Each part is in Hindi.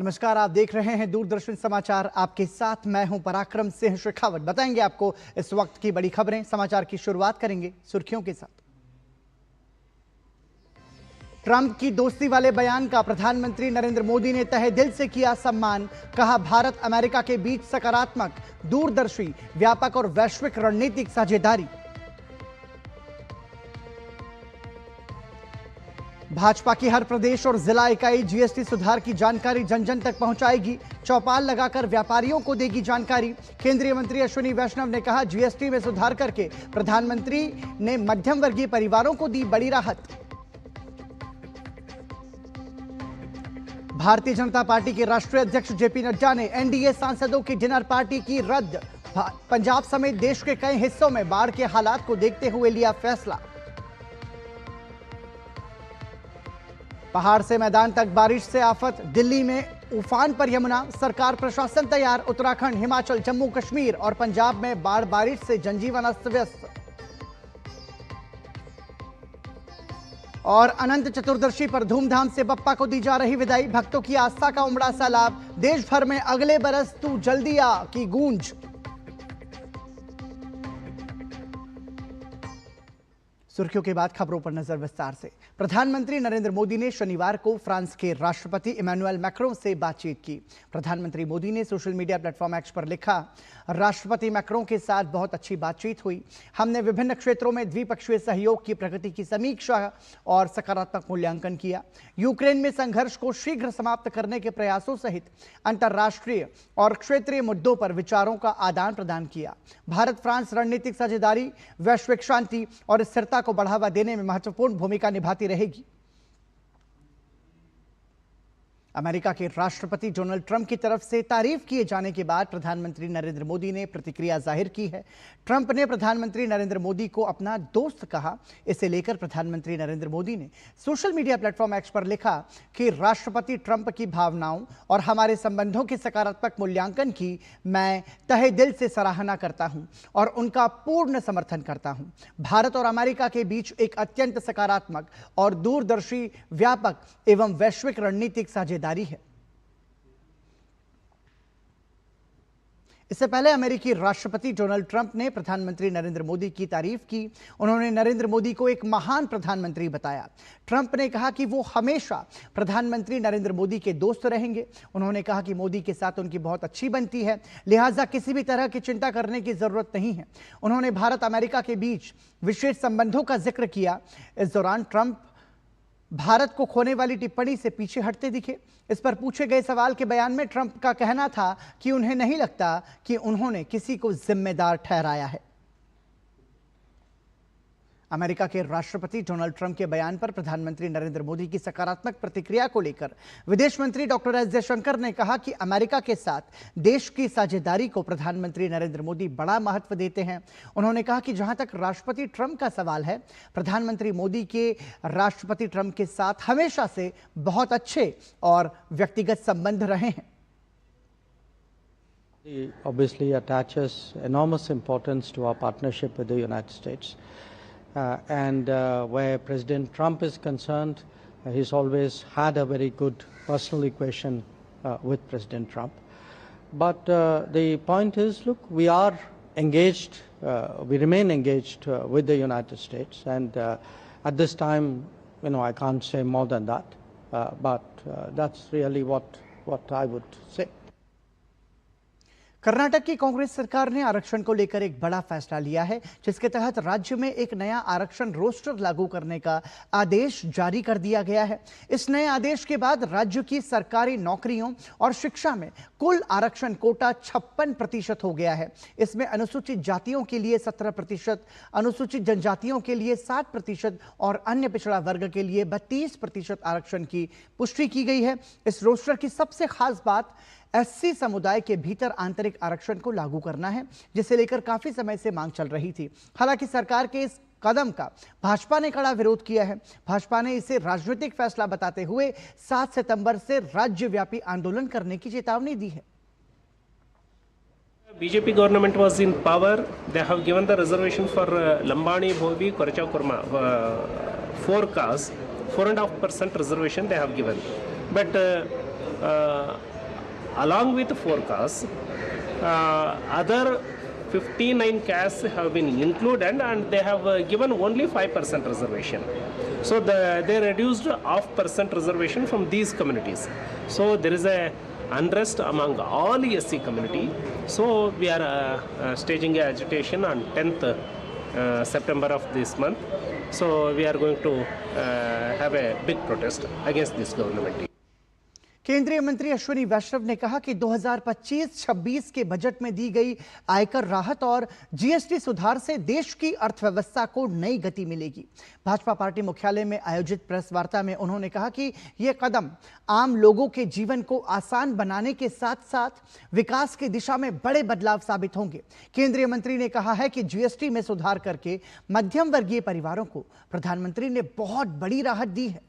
नमस्कार, आप देख रहे हैं दूरदर्शन समाचार। आपके साथ मैं हूं पराक्रम सिंह शेखावत। बताएंगे आपको इस वक्त की बड़ी खबरें। समाचार की शुरुआत करेंगे सुर्खियों के साथ। ट्रंप की दोस्ती वाले बयान का प्रधानमंत्री नरेंद्र मोदी ने तहे दिल से किया सम्मान। कहा, भारत अमेरिका के बीच सकारात्मक, दूरदर्शी, व्यापक और वैश्विक रणनीतिक साझेदारी। भाजपा की हर प्रदेश और जिला इकाई जीएसटी सुधार की जानकारी जन जन तक पहुंचाएगी। चौपाल लगाकर व्यापारियों को देगी जानकारी। केंद्रीय मंत्री अश्विनी वैष्णव ने कहा, जीएसटी में सुधार करके प्रधानमंत्री ने मध्यम वर्गीय परिवारों को दी बड़ी राहत। भारतीय जनता पार्टी के राष्ट्रीय अध्यक्ष जेपी नड्डा ने एनडीए सांसदों की डिनर पार्टी की रद्द। पंजाब समेत देश के कई हिस्सों में बाढ़ के हालात को देखते हुए लिया फैसला। पहाड़ से मैदान तक बारिश से आफत। दिल्ली में उफान पर यमुना। सरकार प्रशासन तैयार। उत्तराखंड, हिमाचल, जम्मू कश्मीर और पंजाब में बाढ़ बारिश से जनजीवन अस्त व्यस्त। और अनंत चतुर्दशी पर धूमधाम से बप्पा को दी जा रही विदाई। भक्तों की आस्था का उमड़ा सैलाब। देश भर में अगले बरस तू जल्दी आ की गूंज। सुर्खियों के बाद खबरों पर नजर विस्तार से। प्रधानमंत्री नरेंद्र मोदी ने शनिवार को फ्रांस के राष्ट्रपति इमैनुअल मैक्रों से बातचीत की। प्रधानमंत्री मोदी ने सोशल मीडिया प्लेटफॉर्म एक्स पर लिखा, राष्ट्रपति मैक्रों के साथ बहुत अच्छी बातचीत हुई। हमने विभिन्न क्षेत्रों में द्विपक्षीय सहयोग की प्रगति की समीक्षा और सकारात्मक मूल्यांकन किया। यूक्रेन में संघर्ष को शीघ्र समाप्त करने के प्रयासों सहित अंतर्राष्ट्रीय और क्षेत्रीय मुद्दों पर विचारों का आदान प्रदान किया। भारत फ्रांस रणनीतिक साझेदारी वैश्विक शांति और स्थिरता को बढ़ावा देने में महत्वपूर्ण भूमिका निभाती रहेगी। अमेरिका के राष्ट्रपति डोनाल्ड ट्रंप की तरफ से तारीफ किए जाने के बाद प्रधानमंत्री नरेंद्र मोदी ने प्रतिक्रिया जाहिर की है। ट्रंप ने प्रधानमंत्री नरेंद्र मोदी को अपना दोस्त कहा। इसे लेकर प्रधानमंत्री नरेंद्र मोदी ने सोशल मीडिया प्लेटफॉर्म एक्स पर लिखा कि राष्ट्रपति ट्रंप की भावनाओं और हमारे संबंधों के सकारात्मक मूल्यांकन की मैं तहे दिल से सराहना करता हूं और उनका पूर्ण समर्थन करता हूं। भारत और अमेरिका के बीच एक अत्यंत सकारात्मक और दूरदर्शी, व्यापक एवं वैश्विक रणनीतिक साझेदारी है। इससे पहले अमेरिकी राष्ट्रपति डोनाल्ड ट्रंप ने प्रधानमंत्री नरेंद्र मोदी की तारीफ की। उन्होंने नरेंद्र मोदी को एक महान प्रधानमंत्री बताया। ट्रंप ने कहा कि वो हमेशा प्रधानमंत्री नरेंद्र मोदी के दोस्त रहेंगे। उन्होंने कहा कि मोदी के साथ उनकी बहुत अच्छी बनती है, लिहाजा किसी भी तरह की चिंता करने की जरूरत नहीं है। उन्होंने भारत अमेरिका के बीच विशेष संबंधों का जिक्र किया। इस दौरान ट्रंप भारत को खोने वाली टिप्पणी से पीछे हटते दिखे। इस पर पूछे गए सवाल के बयान में ट्रंप का कहना था कि उन्हें नहीं लगता कि उन्होंने किसी को जिम्मेदार ठहराया है। अमेरिका के राष्ट्रपति डोनाल्ड ट्रंप के बयान पर प्रधानमंत्री नरेंद्र मोदी की सकारात्मक प्रतिक्रिया को लेकर विदेश मंत्री डॉक्टर एस जयशंकर ने कहा कि अमेरिका के साथ देश की साझेदारी को प्रधानमंत्री नरेंद्र मोदी बड़ा महत्व देते हैं। उन्होंने कहा कि जहां तक राष्ट्रपति ट्रंप का सवाल है, प्रधानमंत्री मोदी के राष्ट्रपति ट्रंप के साथ हमेशा से बहुत अच्छे और व्यक्तिगत संबंध रहे हैं। He obviously attaches enormous importance to our partnership with the United States. Where President Trump is concerned, he's always had a very good personal equation with President Trump. But the point is, look, we are engaged, we remain engaged with the United States, and at this time, I can't say more than that, but that's really what I would say. Karnataka की कांग्रेस सरकार ने आरक्षण को लेकर एक बड़ा फैसला लिया है, जिसके तहत राज्य में एक नया आरक्षण रोस्टर लागू करने का आदेश जारी कर दिया गया है। इस नए आदेश के बाद राज्य की सरकारी नौकरियों और शिक्षा में कुल आरक्षण कोटा 56% हो गया है। इसमें अनुसूचित जातियों के लिए 17%, अनुसूचित जनजातियों के लिए 7% और अन्य पिछड़ा वर्ग के लिए 32% आरक्षण की पुष्टि की गई है। इस रोस्टर की सबसे खास बात एससी समुदाय के भीतर आंतरिक आरक्षण को लागू करना है, जिसे लेकर काफी समय से मांग चल रही थी। हालांकि सरकार के इस कदम का भाजपा ने कड़ा विरोध किया है। भाजपा ने इसे राजनीतिक फैसला बताते हुए 7 सितंबर से राज्यव्यापी आंदोलन करने की चेतावनी दी है। BJP government was in power. They have given the reservation for Lambani, Bhobi, Koracha Kurma, 4 castes, 4.5% reservation they have given. But along with 4 cars. Other 59 castes have been included, and they have given only 5% reservation. So they reduced 0.5% reservation from these communities. So there is a unrest among all SC community. So we are staging a agitation on 10th September of this month. So we are going to have a big protest against this government. केंद्रीय मंत्री अश्विनी वैष्णव ने कहा कि 2025-26 के बजट में दी गई आयकर राहत और जीएसटी सुधार से देश की अर्थव्यवस्था को नई गति मिलेगी। भाजपा पार्टी मुख्यालय में आयोजित प्रेस वार्ता में उन्होंने कहा कि ये कदम आम लोगों के जीवन को आसान बनाने के साथ साथ विकास की दिशा में बड़े बदलाव साबित होंगे। केंद्रीय मंत्री ने कहा है कि जीएसटी में सुधार करके मध्यम वर्गीय परिवारों को प्रधानमंत्री ने बहुत बड़ी राहत दी है।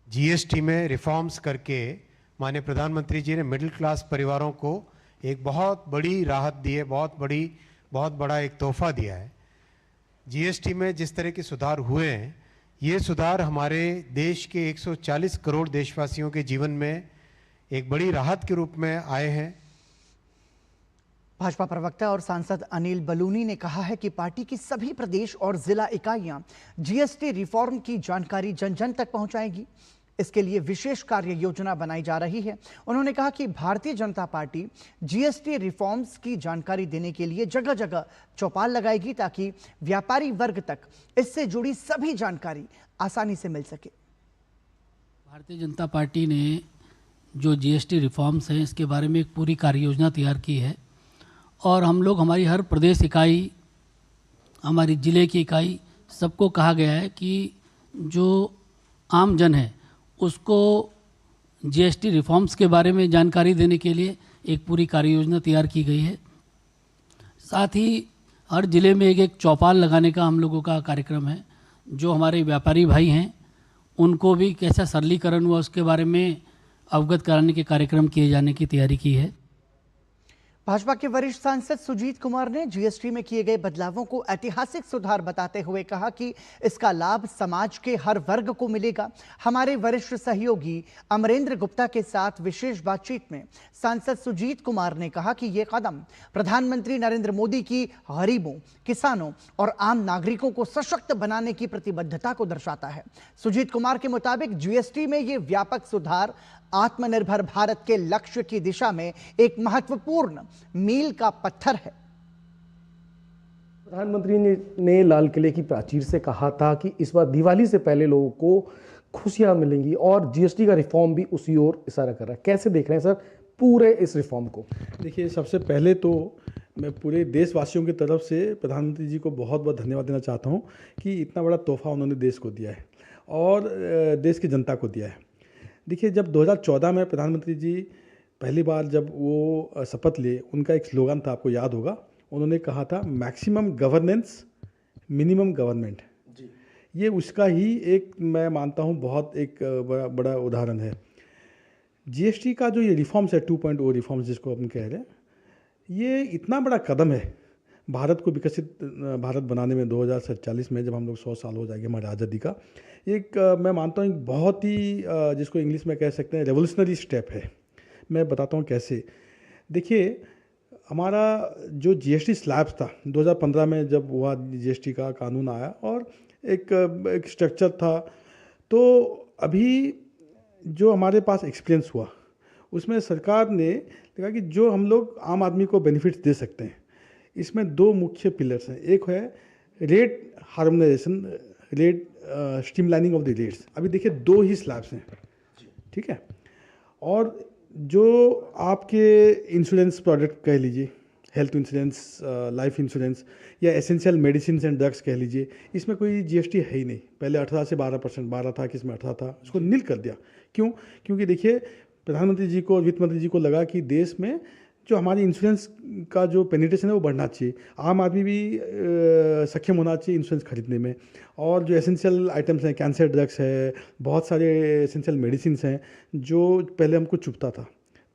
जीएसटी में रिफॉर्म्स करके माननीय प्रधानमंत्री जी ने मिडिल क्लास परिवारों को एक बहुत बड़ी राहत दी है, बहुत बड़ा एक तोहफा दिया है। जीएसटी में जिस तरह के सुधार हुए हैं, ये सुधार हमारे देश के 140 करोड़ देशवासियों के जीवन में एक बड़ी राहत के रूप में आए हैं। भाजपा प्रवक्ता और सांसद अनिल बलूनी ने कहा है कि पार्टी की सभी प्रदेश और जिला इकाइयां जीएसटी रिफॉर्म की जानकारी जन जन तक पहुंचाएंगी। इसके लिए विशेष कार्य योजना बनाई जा रही है। उन्होंने कहा कि Bharatiya Janata party GST reforms की जानकारी देने के लिए जगह जगह चौपाल लगाएगी ताकि व्यापारी वर्ग तक इससे जुड़ी सभी जानकारी आसानी से मिल सके। भारतीय जनता पार्टी ने जो जीएसटी रिफॉर्म्स हैं इसके बारे में एक पूरी कार्य योजना तैयार की है और हम लोग हमारी हर प्रदेश इकाई, हमारी ज़िले की इकाई, सबको कहा गया है कि जो आम जन है उसको जीएसटी रिफॉर्म्स के बारे में जानकारी देने के लिए एक पूरी कार्य योजना तैयार की गई है। साथ ही हर ज़िले में एक चौपाल लगाने का हम लोगों का कार्यक्रम है। जो हमारे व्यापारी भाई हैं उनको भी कैसा सरलीकरण हुआ उसके बारे में अवगत कराने के कार्यक्रम किए जाने की तैयारी की है। भाजपा के वरिष्ठ सांसद सुजीत कुमार ने जीएसटी में किए गए बदलावों को ऐतिहासिक सुधार बताते हुए कहा कि इसका लाभ समाज के हर वर्ग को मिलेगा। हमारे वरिष्ठ सहयोगी अमरेंद्र गुप्ता के साथ विशेष बातचीत में सांसद सुजीत कुमार ने कहा कि यह कदम प्रधानमंत्री नरेंद्र मोदी की गरीबों, किसानों और आम नागरिकों को सशक्त बनाने की प्रतिबद्धता को दर्शाता है। सुजीत कुमार के मुताबिक जीएसटी में ये व्यापक सुधार आत्मनिर्भर भारत के लक्ष्य की दिशा में एक महत्वपूर्ण मील का पत्थर है। प्रधानमंत्री ने लाल किले की प्राचीर से कहा था कि इस बार दिवाली से पहले लोगों को खुशियां मिलेंगी और जीएसटी का रिफॉर्म भी उसी ओर इशारा कर रहा है। कैसे देख रहे हैं सर पूरे इस रिफॉर्म को? देखिए, सबसे पहले तो मैं पूरे देशवासियों की तरफ से प्रधानमंत्री जी को बहुत बहुत धन्यवाद देना चाहता हूं कि इतना बड़ा तोहफा उन्होंने देश को दिया है और देश की जनता को दिया है। देखिए, जब 2014 में प्रधानमंत्री जी पहली बार जब वो शपथ लिए, उनका एक स्लोगन था, आपको याद होगा, उन्होंने कहा था मैक्सिमम गवर्नेंस मिनिमम गवर्नमेंट। ये उसका ही एक, मैं मानता हूँ, बहुत एक बड़ा उदाहरण है। जीएसटी का जो ये रिफॉर्म्स है, 2.0 रिफॉर्म्स जिसको अपन कह रहे हैं, ये इतना बड़ा कदम है भारत को विकसित भारत बनाने में। 2047 में जब हम लोग 100 साल हो जाएंगे हमारी आज़ादी का, एक मैं मानता हूँ एक बहुत ही जिसको इंग्लिश में कह सकते हैं रेवोल्यूशनरी स्टेप है। मैं बताता हूँ कैसे। देखिए, हमारा जो जीएसटी स्लैब्स था 2015 में जब हुआ, जीएसटी का कानून आया और एक स्ट्रक्चर था, तो अभी जो हमारे पास एक्सपीरियंस हुआ उसमें सरकार ने देखा कि जो हम लोग आम आदमी को बेनिफिट्स दे सकते हैं, इसमें 2 मुख्य पिलर्स हैं। एक है rate harmonisation, rate streamlining of the rates. अभी देखिए 2 ही स्लैब्स हैं, ठीक है। और जो आपके इंश्योरेंस प्रोडक्ट कह लीजिए, हेल्थ इंश्योरेंस, लाइफ इंश्योरेंस या एसेंशियल मेडिसिन एंड ड्रग्स कह लीजिए, इसमें कोई जीएसटी है ही नहीं। पहले 18 से 12%, 12 था, किसमें 18 था, उसको नील कर दिया। क्यों? क्योंकि देखिए प्रधानमंत्री जी को, वित्त मंत्री जी को लगा कि देश में जो हमारी इंश्योरेंस का जो पेनिट्रेशन है वो बढ़ना चाहिए, आम आदमी भी सक्षम होना चाहिए इंश्योरेंस खरीदने में। और जो एसेंशियल आइटम्स हैं, कैंसर ड्रग्स है, बहुत सारे एसेंशियल मेडिसिन हैं जो पहले हमको चुभता था,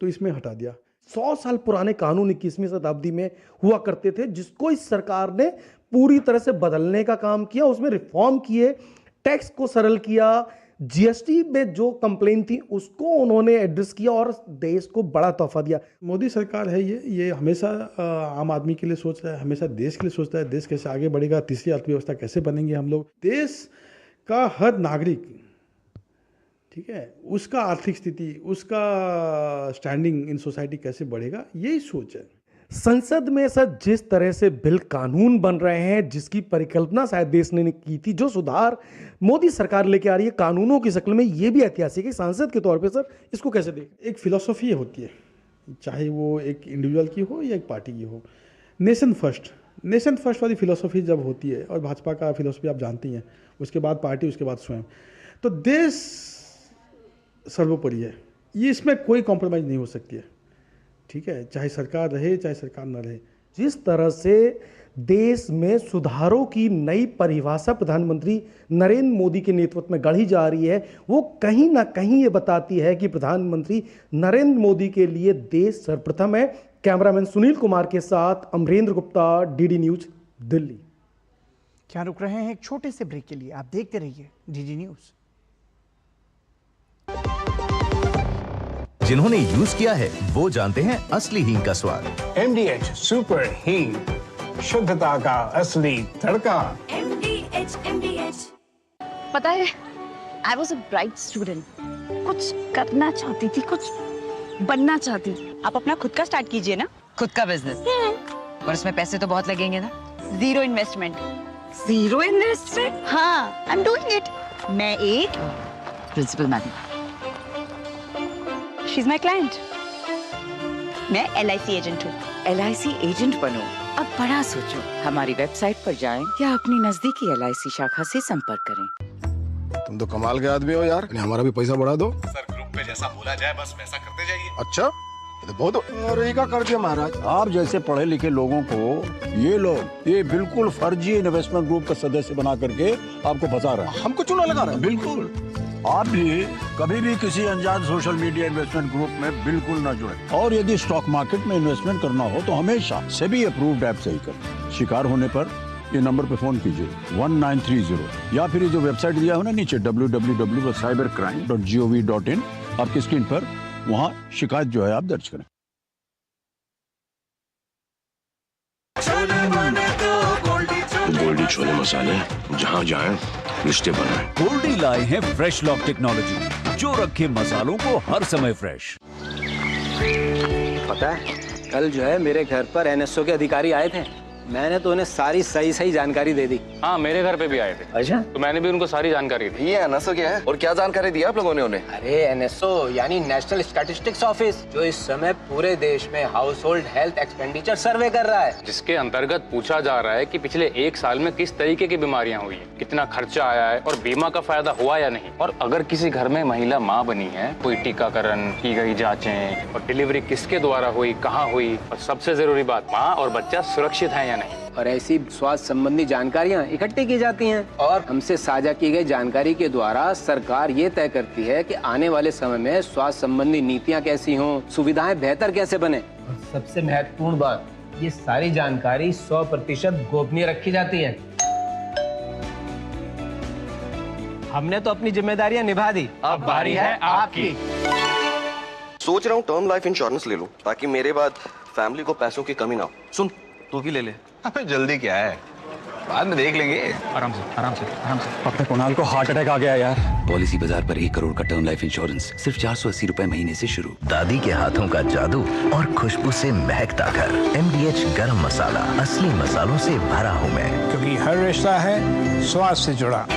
तो इसमें हटा दिया। 100 साल पुराने कानून 21वीं शताब्दी में हुआ करते थे, जिसको इस सरकार ने पूरी तरह से बदलने का काम किया, उसमें रिफॉर्म किए, टैक्स को सरल किया, जीएसटी में जो कंप्लेन थी उसको उन्होंने एड्रेस किया और देश को बड़ा तोहफा दिया। मोदी सरकार है ये हमेशा आम आदमी के लिए सोच रहा है, हमेशा देश के लिए सोचता है, देश कैसे आगे बढ़ेगा, तीसरी अर्थव्यवस्था कैसे बनेंगे हम लोग, देश का हर नागरिक, ठीक है, उसका आर्थिक स्थिति, उसका स्टैंडिंग इन सोसाइटी कैसे बढ़ेगा, यही सोच है। संसद में सर जिस तरह से बिल कानून बन रहे हैं, जिसकी परिकल्पना शायद देश ने की थी, जो सुधार मोदी सरकार लेके आ रही है कानूनों की शक्ल में, ये भी ऐतिहासिक है। सांसद के तौर पे सर इसको कैसे देखें? एक फिलॉसफी होती है, चाहे वो एक इंडिविजुअल की हो या एक पार्टी की हो, नेशन फर्स्ट वाली फिलॉसफी जब होती है, और भाजपा का फिलॉसफी आप जानती हैं, उसके बाद पार्टी, उसके बाद स्वयं, तो देश सर्वोपरि है, ये इसमें कोई कॉम्प्रोमाइज़ नहीं हो सकती है, ठीक है, चाहे सरकार रहे चाहे सरकार न रहे। जिस तरह से देश में सुधारों की नई परिभाषा प्रधानमंत्री नरेंद्र मोदी के नेतृत्व में गढ़ी जा रही है, वो कहीं ना कहीं ये बताती है कि प्रधानमंत्री नरेंद्र मोदी के लिए देश सर्वप्रथम है। कैमरामैन सुनील कुमार के साथ अमरेंद्र गुप्ता, डीडी न्यूज, दिल्ली। क्या रुक रहे हैं एक छोटे से ब्रेक के लिए, आप देखते रहिए डीडी न्यूज। जिन्होंने यूज किया है वो जानते हैं असली हींग का स्वाद। MDH सुपर हींग, शुद्धता का असली तड़का। MDH। पता है, I was a bright student. कुछ करना चाहती थी, कुछ बनना चाहती थी। आप अपना खुद का स्टार्ट कीजिए ना, खुद का बिजनेस। पर उसमें पैसे तो बहुत लगेंगे ना। Zero investment. Zero investment? हाँ, I'm doing it. मैं एक principal madam, She's my client. मैं LIC एजेंट हूँ। LIC एजेंट बनो, अब बड़ा सोचो। हमारी वेबसाइट पर जाएं या अपनी नजदीकी LIC शाखा से संपर्क करें। तुम तो कमाल के आदमी हो यार, हमारा भी पैसा बढ़ा दो। सर ग्रुप पे जैसा बोला जाए बस वैसा करते जाइए। अच्छा, ये तो बहुत अरे का कर दिया महाराज। आप जैसे पढ़े लिखे लोगों को ये बिल्कुल फर्जी इन्वेस्टमेंट ग्रुप का सदस्य बना करके आपको फंसा रहा है। हमको चूना लगा रहा है। बिल्कुल, आप भी कभी भी किसी अनजान सोशल मीडिया इन्वेस्टमेंट ग्रुप में बिल्कुल न जुड़े। और यदि स्टॉक मार्केट में इन्वेस्टमेंट करना हो तो हमेशा सेबी अप्रूव्ड ऐप से ही करें। शिकार होने पर ये नंबर पे फोन कीजिए 1930 या फिर ये जो वेबसाइट दिया हो ना नीचे www.cybercrime.gov.in, आपकी स्क्रीन पर वहाँ शिकायत जो है आप दर्ज करें। गोल्डी छोले मसाले, जहाँ जाएं रिश्ते बनाएं। गोल्डी लाए हैं फ्रेश लॉक टेक्नोलॉजी, जो रखे मसालों को हर समय फ्रेश। पता है, कल जो है मेरे घर पर NSO के अधिकारी आए थे, मैंने तो उन्हें सारी सही जानकारी दे दी। हाँ, मेरे घर पे भी आए थे। अच्छा, तो मैंने भी उनको सारी जानकारी दी। ये NSO क्या है और क्या जानकारी दी आप लोगों ने उन्हें? अरे NSO यानी नेशनल स्टैटिस्टिक्स ऑफिस, जो इस समय पूरे देश में हाउस होल्ड हेल्थ एक्सपेंडिचर सर्वे कर रहा है, जिसके अंतर्गत पूछा जा रहा है कि पिछले 1 साल में किस तरीके की बीमारियां हुई हैं, कितना खर्चा आया है और बीमा का फायदा हुआ या नहीं। और अगर किसी घर में महिला माँ बनी है, कोई टीकाकरण की गई जाँचें और डिलीवरी किसके द्वारा हुई, कहाँ हुई, और सबसे जरूरी बात, माँ और बच्चा सुरक्षित है या नहीं। और ऐसी स्वास्थ्य संबंधी जानकारियां इकट्ठी की जाती हैं और हमसे साझा की गई जानकारी के द्वारा सरकार ये तय करती है कि आने वाले समय में स्वास्थ्य संबंधी नीतियां कैसी हों, सुविधाएं बेहतर कैसे बने। और सबसे महत्वपूर्ण बात, ये सारी जानकारी 100% गोपनीय रखी जाती है। हमने तो अपनी जिम्मेदारियां निभा दी, अब बारी है आपकी। सोच रहा हूँ टर्म लाइफ इंश्योरेंस ले लूं ताकि मेरे बाद फैमिली को पैसों की कमी ना हो। सुन, तू भी ले ले। अबे जल्दी क्या है, बाद में देख लेंगे। आराम से आराम से आराम से। अपने कुणाल को हार्ट अटैक आ गया यार। पॉलिसी बाजार पर 1 करोड़ का टर्म लाइफ इंश्योरेंस सिर्फ 480 रुपए महीने से शुरू। दादी के हाथों का जादू और खुशबू से महकता घर। MDH गरम मसाला, असली मसालों से भरा हूँ मैं, क्योंकि हर रिश्ता है स्वाद से जुड़ा।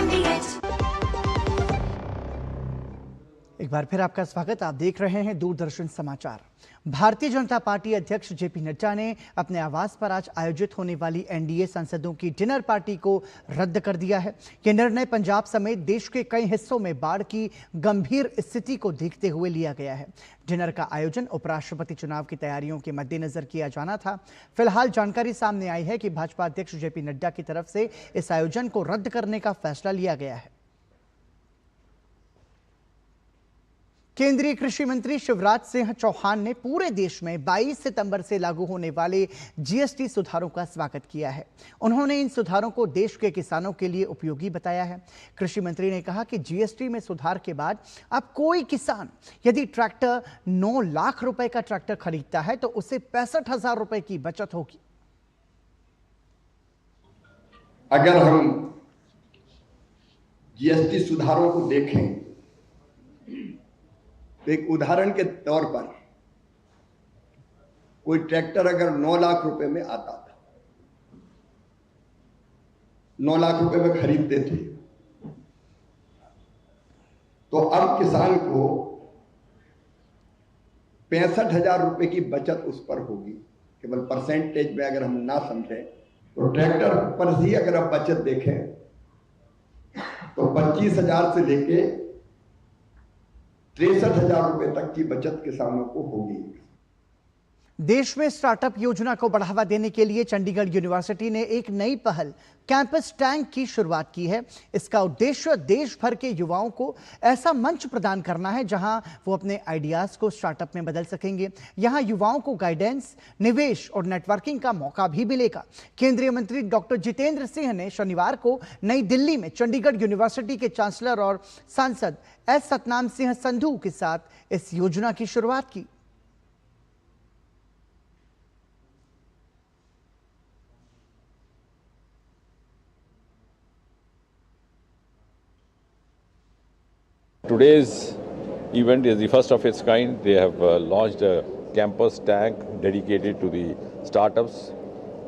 एक बार फिर आपका स्वागत। आप देख रहे हैं दूरदर्शन समाचार। भारतीय जनता पार्टी अध्यक्ष जेपी नड्डा ने अपने आवास पर आज आयोजित होने वाली NDA सांसदों की डिनर पार्टी को रद्द कर दिया है। यह निर्णय पंजाब समेत देश के कई हिस्सों में बाढ़ की गंभीर स्थिति को देखते हुए लिया गया है। डिनर का आयोजन उपराष्ट्रपति चुनाव की तैयारियों के मद्देनजर किया जाना था। फिलहाल जानकारी सामने आई है कि भाजपा अध्यक्ष जेपी नड्डा की तरफ से इस आयोजन को रद्द करने का फैसला लिया गया है। केंद्रीय कृषि मंत्री शिवराज सिंह चौहान ने पूरे देश में 22 सितंबर से लागू होने वाले जीएसटी सुधारों का स्वागत किया है। उन्होंने इन सुधारों को देश के किसानों के लिए उपयोगी बताया है। कृषि मंत्री ने कहा कि जीएसटी में सुधार के बाद अब कोई किसान यदि ट्रैक्टर 9 लाख रुपए का ट्रैक्टर खरीदता है तो उसे 65,000 रुपए की बचत होगी। अगर हम जीएसटी सुधारों को देखें तो एक उदाहरण के तौर पर कोई ट्रैक्टर अगर 9 लाख रुपए में आता था, 9 लाख रुपए में खरीदते थे, तो अब किसान को 65,000 रुपए की बचत उस पर होगी। केवल परसेंटेज में अगर हम ना समझें तो ट्रैक्टर पर ही अगर आप बचत देखें तो 25,000 से लेके 63,000 रुपए तक की बचत किसानों को होगी। देश में स्टार्टअप योजना को बढ़ावा देने के लिए चंडीगढ़ यूनिवर्सिटी ने एक नई पहल कैंपस टैंक की शुरुआत की है। इसका उद्देश्य देश भर के युवाओं को ऐसा मंच प्रदान करना है जहां वो अपने आइडियाज को स्टार्टअप में बदल सकेंगे। यहां युवाओं को गाइडेंस, निवेश और नेटवर्किंग का मौका भी मिलेगा। केंद्रीय मंत्री डॉक्टर जितेंद्र सिंह ने शनिवार को नई दिल्ली में चंडीगढ़ यूनिवर्सिटी के चांसलर और सांसद एस सतनाम सिंह संधू के साथ इस योजना की शुरुआत की। Today's event is the first of its kind. They have launched a campus tank dedicated to the startups,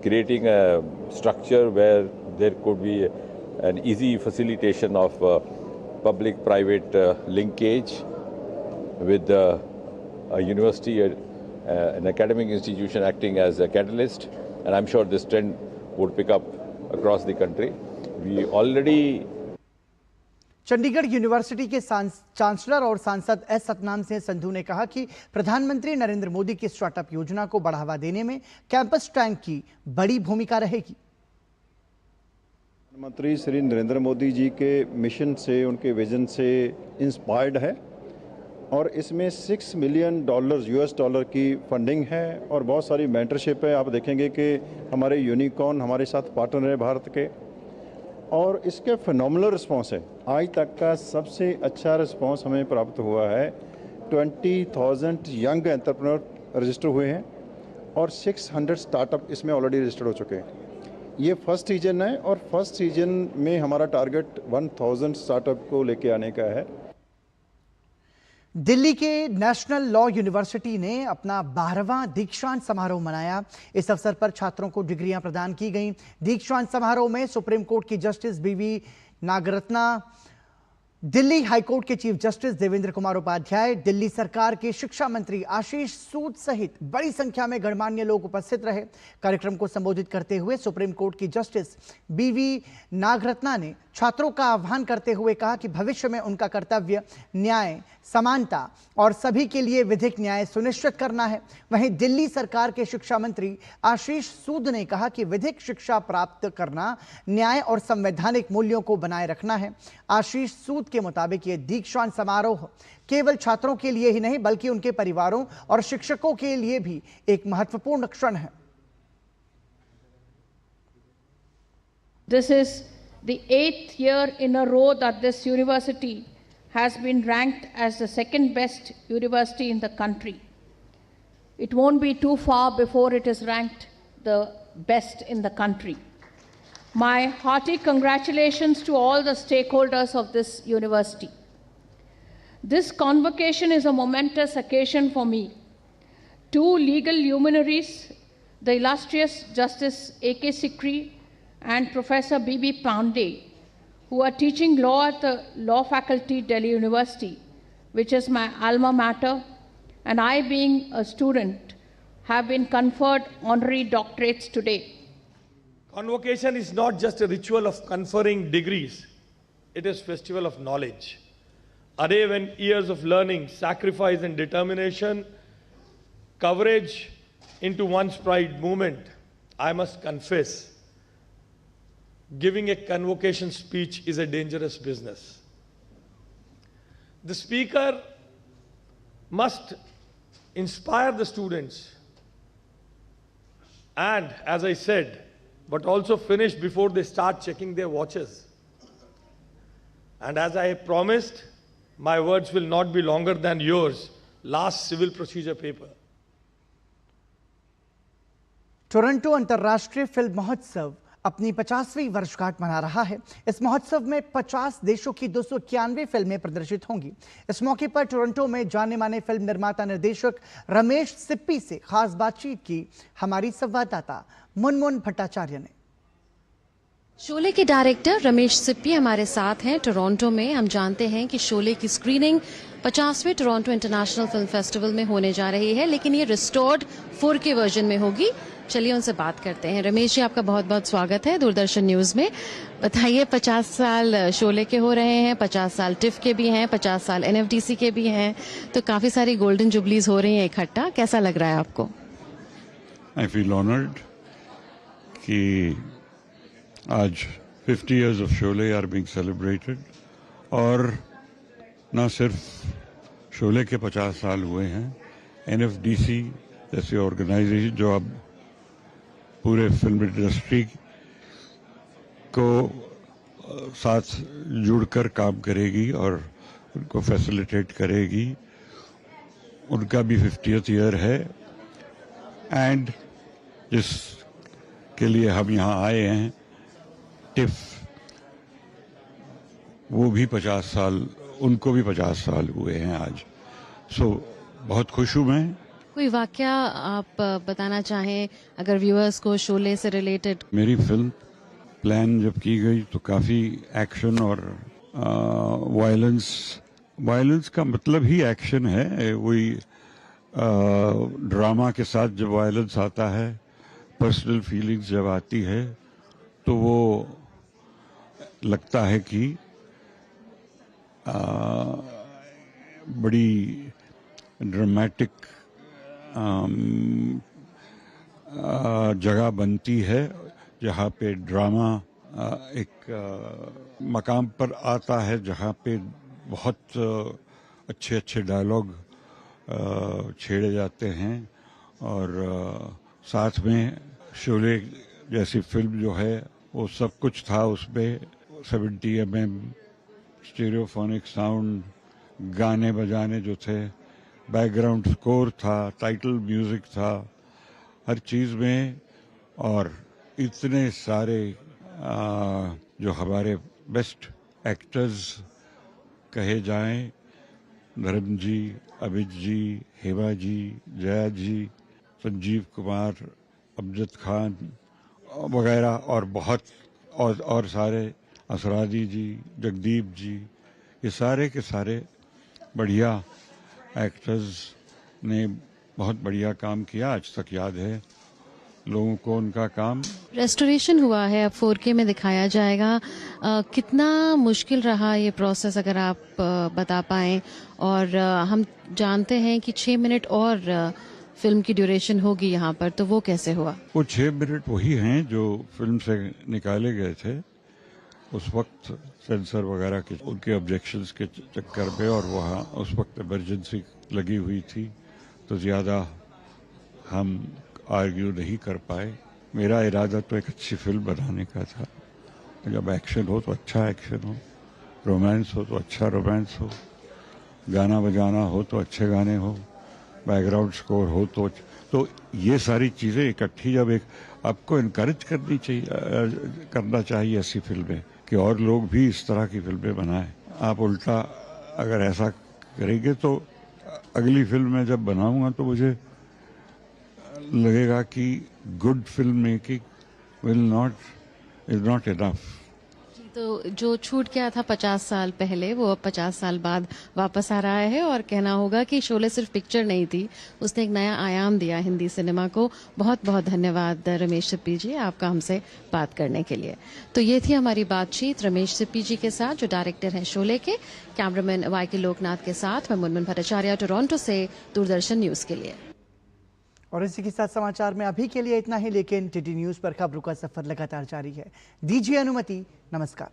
creating a structure where there could be an easy facilitation of public-private linkage with a university, an academic institution acting as a catalyst. And I'm sure this trend would pick up across the country. We already Chandigarh university के चांसलर और सांसद एस सतनाम सिंह संधू ने कहा कि प्रधानमंत्री नरेंद्र मोदी की स्टार्टअप योजना को बढ़ावा देने में कैंपस टैंक की बड़ी भूमिका रहेगी। प्रधानमंत्री श्री नरेंद्र मोदी जी के मिशन से, उनके विजन से इंस्पायर्ड है और इसमें $6 मिलियन US की फंडिंग है और बहुत सारी मेंटरशिप है। आप देखेंगे कि हमारे यूनिकॉर्न हमारे साथ पार्टनर है भारत के और इसके फिनोमिनल रिस्पांस है। आज तक का सबसे अच्छा रिस्पांस हमें प्राप्त हुआ है। 20,000 यंग एंटरप्रेन्योर रजिस्टर हुए हैं और 600 स्टार्टअप इसमें ऑलरेडी रजिस्टर्ड हो चुके हैं। ये फर्स्ट सीजन है और फर्स्ट सीजन में हमारा टारगेट 1000 स्टार्टअप को लेके आने का है। दिल्ली के नेशनल लॉ यूनिवर्सिटी ने अपना 12वां दीक्षांत समारोह मनाया। इस अवसर पर छात्रों को डिग्रियां प्रदान की गईं। दीक्षांत समारोह में सुप्रीम कोर्ट की जस्टिस बीवी नागरत्ना, दिल्ली हाईकोर्ट के चीफ जस्टिस देवेंद्र कुमार उपाध्याय, दिल्ली सरकार के शिक्षा मंत्री आशीष सूद सहित बड़ी संख्या में गणमान्य लोग उपस्थित रहे। कार्यक्रम को संबोधित करते हुए सुप्रीम कोर्ट की जस्टिस बीवी नागरत्ना ने छात्रों का आह्वान करते हुए कहा कि भविष्य में उनका कर्तव्य न्याय, समानता और सभी के लिए विधिक न्याय सुनिश्चित करना है। वहीं दिल्ली सरकार के शिक्षा मंत्री आशीष सूद ने कहा कि विधिक शिक्षा प्राप्त करना न्याय और संवैधानिक मूल्यों को बनाए रखना है। आशीष सूद के मुताबिक ये दीक्षांत समारोह केवल छात्रों के लिए ही नहीं बल्कि उनके परिवारों और शिक्षकों के लिए भी एक महत्वपूर्ण क्षण है। This is the 8th year in a row that this university has been ranked as the second best university in the country. It won't be too far before it is ranked the best in the country. My hearty congratulations to all the stakeholders of this university. This convocation is a momentous occasion for me. Two legal luminaries, the illustrious Justice A.K. Sikri and Professor B.B. Pandey, who are teaching law at the Law Faculty, Delhi University, which is my alma mater, and I, being a student, have been conferred honorary doctorates today. Convocation is not just a ritual of conferring degrees, it is festival of knowledge. A day when years of learning, sacrifice and determination, coverage into one's pride movement, I must confess, giving a convocation speech is a dangerous business. The speaker must inspire the students and, as I said, but also finish before they start checking their watches. And as I promised, my words will not be longer than yours. Last civil procedure paper. Toronto अंतर्राष्ट्रीय फिल्म महोत्सव अपनी 50वीं वर्षगांठ मना रहा है। इस महोत्सव में 50 देशों की 291 फिल्में प्रदर्शित होंगी। इस मौके पर टोरंटो में जाने माने फिल्म निर्माता निर्देशक रमेश सिप्पी से खास बातचीत की हमारी संवाददाता मुनमुन भट्टाचार्य ने। शोले के डायरेक्टर रमेश सिप्पी हमारे साथ हैं टोरंटो में। हम जानते हैं कि शोले की स्क्रीनिंग 50वें टोरंटो इंटरनेशनल फिल्म फेस्टिवल में होने जा रही है, लेकिन ये रिस्टोर्ड 4K वर्जन में होगी। चलिए उनसे बात करते हैं। रमेश जी, आपका बहुत बहुत स्वागत है दूरदर्शन न्यूज में। बताइए, 50 साल शोले के हो रहे हैं, 50 साल टिफ के भी हैं, 50 साल NFDC के भी हैं, तो काफी सारी गोल्डन जुबलीज हो रही हैं इकट्ठा। कैसा लग रहा है आपको? आई फील ऑनर्ड कि आज 50 years of Sholay are being celebrated, और न सिर्फ शोले के 50 साल हुए हैं, NFDC जैसी ऑर्गेनाइजेशन जो अब पूरे फिल्म इंडस्ट्री को साथ जुड़कर काम करेगी और उनको फैसिलिटेट करेगी, उनका भी 50th ईयर है। एंड जिसके लिए हम यहाँ आए हैं, टिफ, वो भी 50 साल, उनको भी 50 साल हुए हैं आज। सो बहुत खुश हूँ मैं। कोई वाकया आप बताना चाहें अगर व्यूअर्स को शोले से रिलेटेड? मेरी फिल्म प्लान जब की गई तो काफ़ी एक्शन और वायलेंस का मतलब ही एक्शन है। वही ड्रामा के साथ जब वायलेंस आता है, पर्सनल फीलिंग्स जब आती है, तो वो लगता है कि बड़ी ड्रामेटिक जगह बनती है, जहाँ पे ड्रामा एक मकाम पर आता है, जहाँ पे बहुत अच्छे अच्छे डायलॉग छेड़े जाते हैं। और साथ में शोले जैसी फिल्म जो है, वो सब कुछ था उसमें। 70 mm स्टीरियोफोनिक साउंड, गाने बजाने जो थे, बैकग्राउंड स्कोर था, टाइटल म्यूजिक था, हर चीज़ में। और इतने सारे जो हमारे बेस्ट एक्टर्स कहे जाएं, धर्म जी, अमित जी, हेमा जी, जया जी, संजीव कुमार, अमजद खान वगैरह, और बहुत और सारे, असरादी जी, जगदीप जी, ये सारे के सारे बढ़िया एक्टर्स ने बहुत बढ़िया काम किया। आज तक याद है लोगों को उनका काम। रेस्टोरेशन हुआ है, अब 4K में दिखाया जाएगा। कितना मुश्किल रहा ये प्रोसेस, अगर आप बता पाएं? और हम जानते हैं कि 6 मिनट और फिल्म की ड्यूरेशन होगी यहाँ पर, तो वो कैसे हुआ? वो 6 मिनट वही हैं जो फिल्म से निकाले गए थे उस वक्त, सेंसर वगैरह के उनके ऑब्जेक्शंस के चक्कर में, और वहाँ उस वक्त इमरजेंसी लगी हुई थी, तो ज़्यादा हम आर्ग्यू नहीं कर पाए। मेरा इरादा तो एक अच्छी फिल्म बनाने का था। जब एक्शन हो तो अच्छा एक्शन हो, रोमांस हो तो अच्छा रोमांस हो, गाना बजाना हो तो अच्छे गाने हो, बैकग्राउंड स्कोर हो तो ये सारी चीज़ें इकट्ठी जब एक आपको इनकरेज करना चाहिए ऐसी फिल्में, कि और लोग भी इस तरह की फिल्में बनाएं। आप उल्टा अगर ऐसा करेंगे तो अगली फिल्म में जब बनाऊंगा तो मुझे लगेगा कि good film making is not enough. तो जो छूट गया था 50 साल पहले, वो अब 50 साल बाद वापस आ रहा है, और कहना होगा कि शोले सिर्फ पिक्चर नहीं थी, उसने एक नया आयाम दिया हिंदी सिनेमा को। बहुत बहुत धन्यवाद रमेश सिप्पी जी, आपका हमसे बात करने के लिए। तो ये थी हमारी बातचीत रमेश सिप्पी जी के साथ, जो डायरेक्टर हैं शोले के। कैमरामैन YK लोकनाथ के साथ मैं मुनमुन भट्टाचार्य, टोरंटो से दूरदर्शन न्यूज के लिए। और इसी के साथ समाचार में अभी के लिए इतना ही, लेकिन टीटी न्यूज पर खबरों का सफर लगातार जारी है। दीजिए अनुमति, नमस्कार।